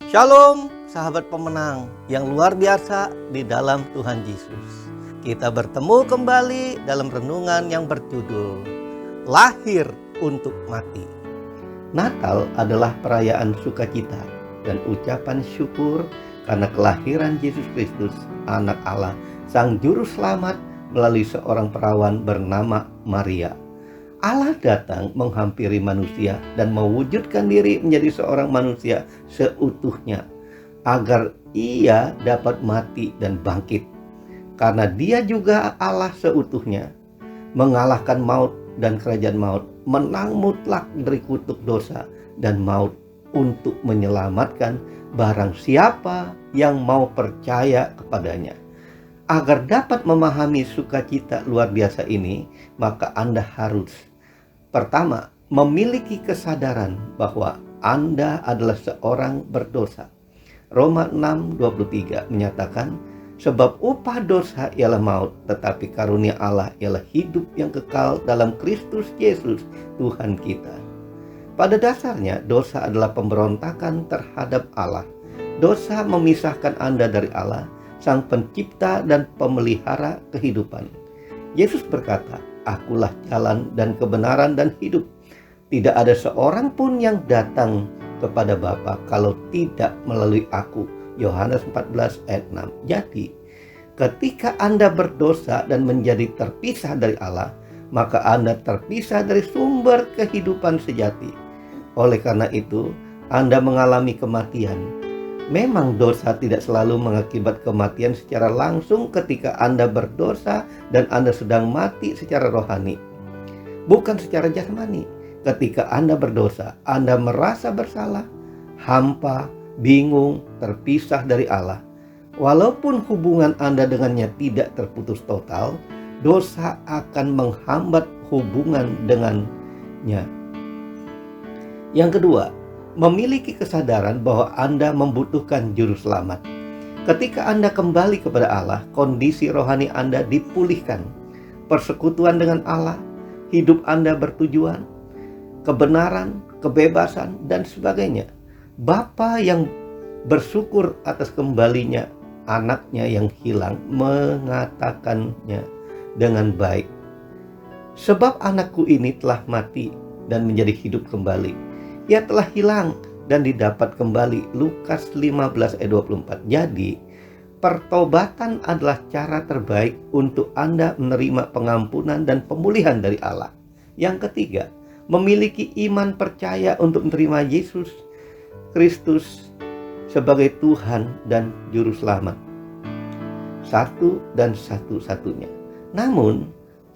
Shalom, sahabat pemenang yang luar biasa di dalam Tuhan Yesus. Kita bertemu kembali dalam renungan yang berjudul Lahir untuk Mati. Natal adalah perayaan sukacita dan ucapan syukur karena kelahiran Yesus Kristus, Anak Allah, Sang Juru Selamat melalui seorang perawan bernama Maria. Allah datang menghampiri manusia dan mewujudkan diri menjadi seorang manusia seutuhnya agar ia dapat mati dan bangkit. Karena dia juga Allah seutuhnya, mengalahkan maut dan kerajaan maut, menang mutlak dari kutuk dosa dan maut untuk menyelamatkan barang siapa yang mau percaya kepadanya. Agar dapat memahami sukacita luar biasa ini, maka Anda harus pertama, memiliki kesadaran bahwa Anda adalah seorang berdosa. Roma 6:23 menyatakan, sebab upah dosa ialah maut, tetapi karunia Allah ialah hidup yang kekal dalam Kristus Yesus Tuhan kita. Pada dasarnya, dosa adalah pemberontakan terhadap Allah. Dosa memisahkan Anda dari Allah, Sang Pencipta dan Pemelihara kehidupan. Yesus berkata, Akulah jalan dan kebenaran dan hidup. Tidak ada seorang pun yang datang kepada Bapa kalau tidak melalui aku. Yohanes 14 ayat 6. Jadi, ketika Anda berdosa dan menjadi terpisah dari Allah, maka Anda terpisah dari sumber kehidupan sejati. Oleh karena itu, Anda mengalami kematian. Memang dosa tidak selalu mengakibat kematian secara langsung ketika Anda berdosa dan Anda sedang mati secara rohani. Bukan secara jasmani. Ketika Anda berdosa, Anda merasa bersalah, hampa, bingung, terpisah dari Allah. Walaupun hubungan Anda dengannya tidak terputus total, dosa akan menghambat hubungan dengannya. Yang kedua, memiliki kesadaran bahwa Anda membutuhkan juru selamat. Ketika Anda kembali kepada Allah, kondisi rohani Anda dipulihkan. Persekutuan dengan Allah, hidup Anda bertujuan, kebenaran, kebebasan, dan sebagainya. Bapa yang bersyukur atas kembalinya anaknya yang hilang mengatakannya dengan baik. Sebab anakku ini telah mati dan menjadi hidup kembali. Ia telah hilang dan didapat kembali. Lukas 15 ayat 24. Jadi, pertobatan adalah cara terbaik untuk Anda menerima pengampunan dan pemulihan dari Allah. Yang ketiga, memiliki iman percaya untuk menerima Yesus Kristus sebagai Tuhan dan Juru Selamat. Satu dan satu-satunya. Namun,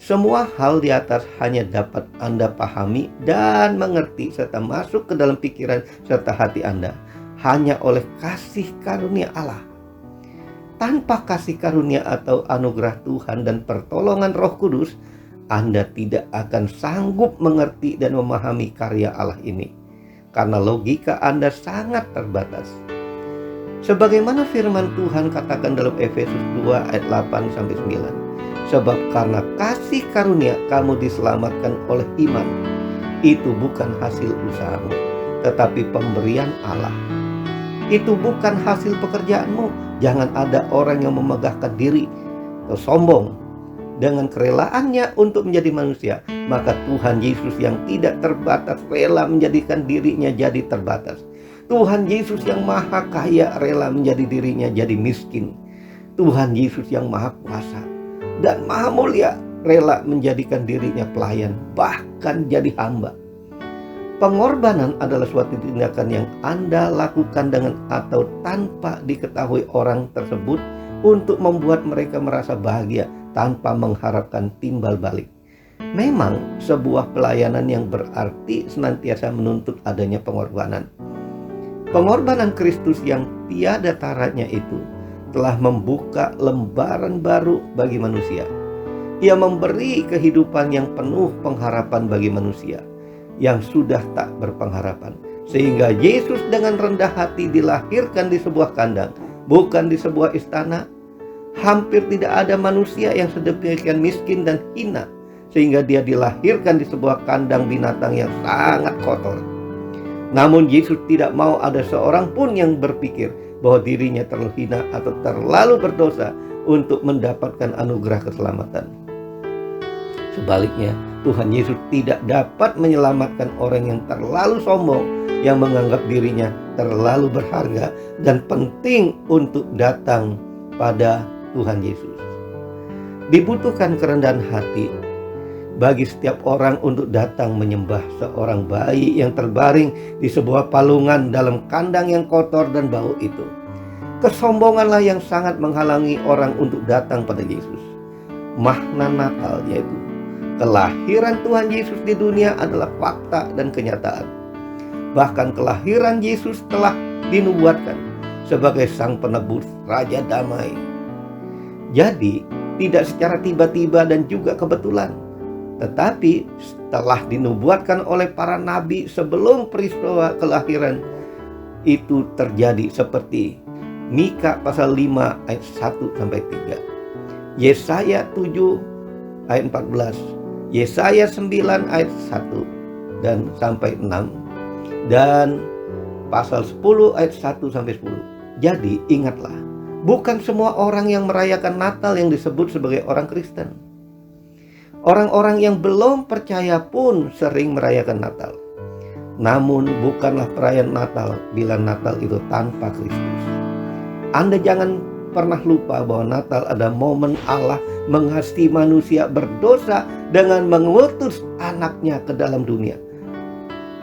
semua hal di atas hanya dapat Anda pahami dan mengerti serta masuk ke dalam pikiran serta hati Anda hanya oleh kasih karunia Allah. Tanpa kasih karunia atau anugerah Tuhan dan pertolongan Roh Kudus, Anda tidak akan sanggup mengerti dan memahami karya Allah ini. Karena logika Anda sangat terbatas. Sebagaimana firman Tuhan katakan dalam Efesus 2 ayat 8-9. Sebab karena kasih karunia kamu diselamatkan oleh iman. Itu bukan hasil usahamu, tetapi pemberian Allah. Itu bukan hasil pekerjaanmu. Jangan ada orang yang memegahkan diri atau sombong. Dengan kerelaannya untuk menjadi manusia, maka Tuhan Yesus yang tidak terbatas rela menjadikan dirinya jadi terbatas. Tuhan Yesus yang maha kaya rela menjadi dirinya jadi miskin. Tuhan Yesus yang maha kuasa dan maha mulia rela menjadikan dirinya pelayan, bahkan jadi hamba. Pengorbanan adalah suatu tindakan yang Anda lakukan dengan atau tanpa diketahui orang tersebut untuk membuat mereka merasa bahagia tanpa mengharapkan timbal balik. Memang sebuah pelayanan yang berarti senantiasa menuntut adanya pengorbanan. Pengorbanan Kristus yang tiada taranya itu telah membuka lembaran baru bagi manusia. Ia memberi kehidupan yang penuh pengharapan bagi manusia yang sudah tak berpengharapan. Sehingga Yesus dengan rendah hati dilahirkan di sebuah kandang, bukan di sebuah istana. Hampir tidak ada manusia yang sedemikian miskin dan hina, sehingga dia dilahirkan di sebuah kandang binatang yang sangat kotor. Namun Yesus tidak mau ada seorang pun yang berpikir bahwa dirinya terlalu hina atau terlalu berdosa untuk mendapatkan anugerah keselamatan. Sebaliknya, Tuhan Yesus tidak dapat menyelamatkan orang yang terlalu sombong, yang menganggap dirinya terlalu berharga dan penting untuk datang pada Tuhan Yesus. Dibutuhkan kerendahan hati bagi setiap orang untuk datang menyembah seorang bayi yang terbaring di sebuah palungan dalam kandang yang kotor dan bau itu. Kesombonganlah yang sangat menghalangi orang untuk datang pada Yesus. Makna Natal yaitu kelahiran Tuhan Yesus di dunia adalah fakta dan kenyataan. Bahkan kelahiran Yesus telah dinubuatkan sebagai Sang Penebus, Raja Damai. Jadi tidak secara tiba-tiba dan juga kebetulan, tetapi setelah dinubuatkan oleh para nabi sebelum peristiwa kelahiran itu terjadi, seperti Mika pasal 5 ayat 1-3, Yesaya 7 ayat 14, Yesaya 9 ayat 1 dan sampai 6, dan pasal 10 ayat 1-10. Jadi ingatlah, bukan semua orang yang merayakan Natal yang disebut sebagai orang Kristen. Orang-orang yang belum percaya pun sering merayakan Natal. Namun bukanlah perayaan Natal bila Natal itu tanpa Kristus. Anda jangan pernah lupa bahwa Natal ada momen Allah mengasihi manusia berdosa dengan mengutus anaknya ke dalam dunia.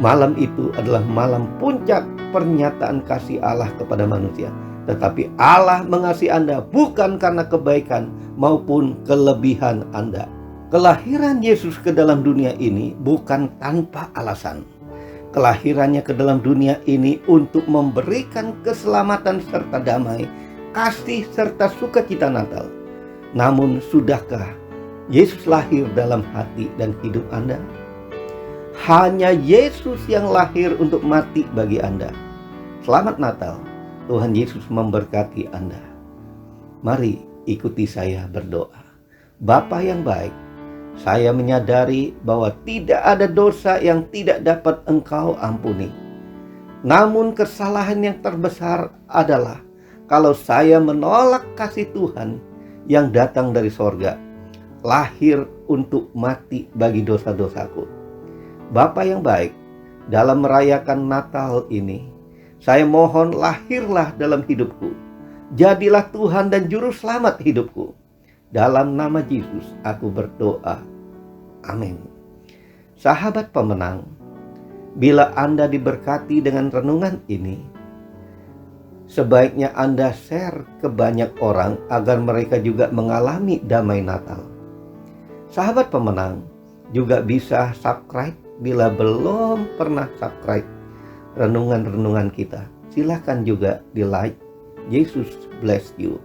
Malam itu adalah malam puncak pernyataan kasih Allah kepada manusia. Tetapi Allah mengasihi Anda bukan karena kebaikan maupun kelebihan Anda. Kelahiran Yesus ke dalam dunia ini bukan tanpa alasan. Kelahirannya ke dalam dunia ini untuk memberikan keselamatan serta damai, kasih serta sukacita Natal. Namun sudahkah Yesus lahir dalam hati dan hidup Anda? Hanya Yesus yang lahir untuk mati bagi Anda. Selamat Natal. Tuhan Yesus memberkati Anda. Mari ikuti saya berdoa. Bapa yang baik, saya menyadari bahwa tidak ada dosa yang tidak dapat Engkau ampuni. Namun kesalahan yang terbesar adalah kalau saya menolak kasih Tuhan yang datang dari sorga, lahir untuk mati bagi dosa-dosaku. Bapa yang baik, dalam merayakan Natal ini, saya mohon lahirlah dalam hidupku. Jadilah Tuhan dan Juru Selamat hidupku. Dalam nama Yesus aku berdoa. Amin. Sahabat pemenang, bila Anda diberkati dengan renungan ini, sebaiknya Anda share ke banyak orang agar mereka juga mengalami damai Natal. Sahabat pemenang juga bisa subscribe bila belum pernah subscribe renungan-renungan kita. Silakan juga di like. Yesus bless you.